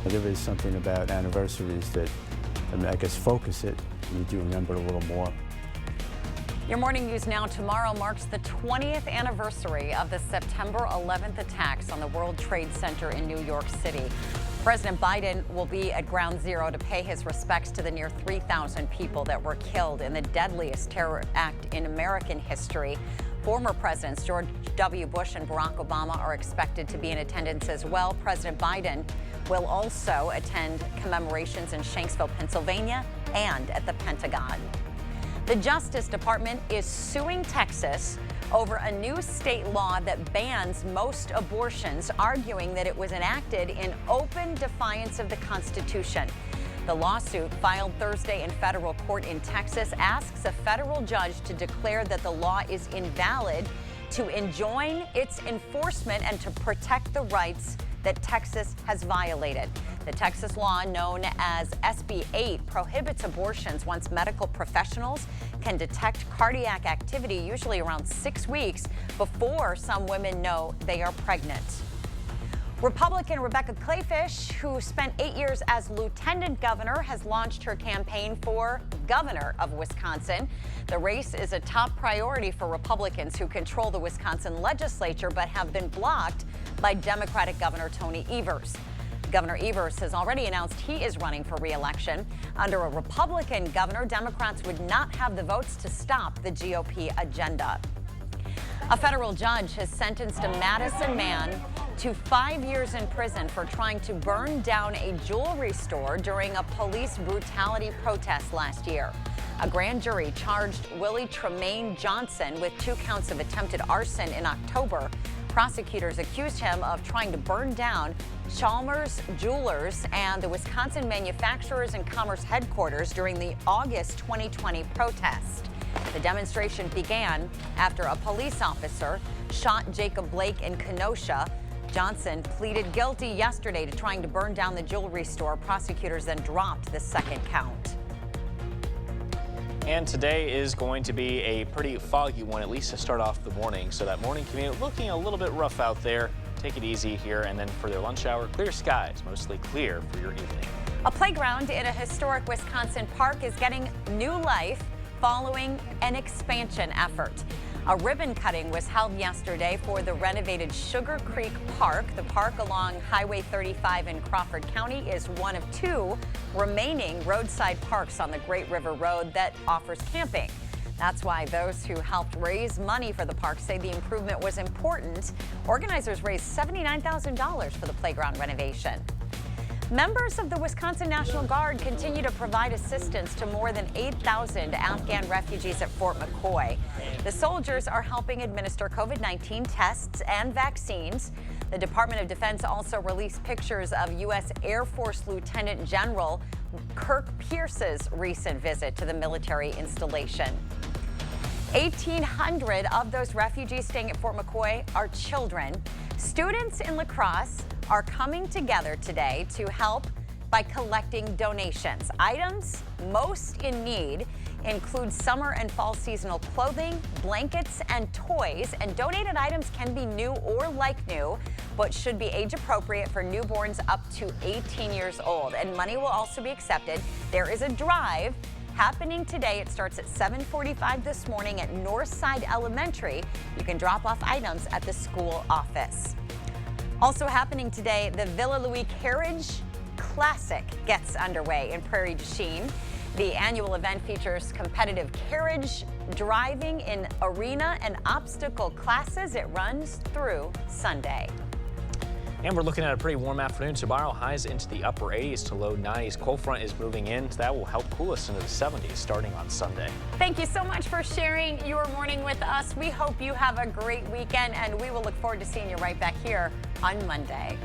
There is something about anniversaries that, I guess, focus it. You do remember it a little more. Your Morning News Now tomorrow marks the 20th anniversary of the September 11th attacks on the World Trade Center in New York City. President Biden will be at Ground Zero to pay his respects to the near 3,000 people that were killed in the deadliest terror act in American history. Former presidents George W. Bush and Barack Obama are expected to be in attendance as well. President Biden will also attend commemorations in Shanksville, Pennsylvania, and at the Pentagon. The Justice Department is suing Texas over a new state law that bans most abortions, arguing that it was enacted in open defiance of the Constitution. The lawsuit, filed Thursday in federal court in Texas, asks a federal judge to declare that the law is invalid, to enjoin its enforcement, and to protect the rights that Texas has violated. The Texas law, known as SB 8, prohibits abortions once medical professionals can detect cardiac activity, usually around 6 weeks before some women know they are pregnant. Republican Rebecca Kleefisch, who spent 8 years as lieutenant governor, has launched her campaign for governor of Wisconsin. The race is a top priority for Republicans who control the Wisconsin legislature but have been blocked by Democratic Governor Tony Evers. Governor Evers has already announced he is running for re-election. Under a Republican governor, Democrats would not have the votes to stop the GOP agenda. A federal judge has sentenced a Madison man to 5 years in prison for trying to burn down a jewelry store during a police brutality protest last year. A grand jury charged Willie Tremaine Johnson with 2 counts of attempted arson in October. Prosecutors accused him of trying to burn down Chalmers Jewelers and the Wisconsin Manufacturers and Commerce headquarters during the August 2020 protest. The demonstration began after a police officer shot Jacob Blake in Kenosha. Johnson pleaded guilty yesterday to trying to burn down the jewelry store. Prosecutors then dropped the second count. And today is going to be a pretty foggy one, at least to start off the morning. So that morning commute looking a little bit rough out there. Take it easy here, and then for their lunch hour, clear skies, mostly clear for your evening. A playground in a historic Wisconsin park is getting new life following an expansion effort. A ribbon cutting was held yesterday for the renovated Sugar Creek Park. The park along Highway 35 in Crawford County is one of 2 remaining roadside parks on the Great River Road that offers camping. That's why those who helped raise money for the park say the improvement was important. Organizers raised $79,000 for the playground renovation. Members of the Wisconsin National Guard continue to provide assistance to more than 8,000 Afghan refugees at Fort McCoy. The soldiers are helping administer COVID-19 tests and vaccines. The Department of Defense also released pictures of U.S. Air Force Lieutenant General Kirk Pierce's recent visit to the military installation. 1,800 of those refugees staying at Fort McCoy are children. Students in La Crosse are coming together today to help by collecting donations. Items most in need include summer and fall seasonal clothing, blankets, and toys. And donated items can be new or like new, but should be age appropriate for newborns up to 18 years old. And money will also be accepted. There is a drive happening today. It starts at 7:45 this morning at Northside Elementary. You can drop off items at the school office. Also happening today, the Villa Louis Carriage Classic gets underway in Prairie du Chien. The annual event features competitive carriage driving in arena and obstacle classes. It runs through Sunday. And we're looking at a pretty warm afternoon tomorrow. Highs into the upper 80s to low 90s. Cold front is moving in. That will help cool us into the 70s starting on Sunday. Thank you so much for sharing your morning with us. We hope you have a great weekend, and we will look forward to seeing you right back here on Monday.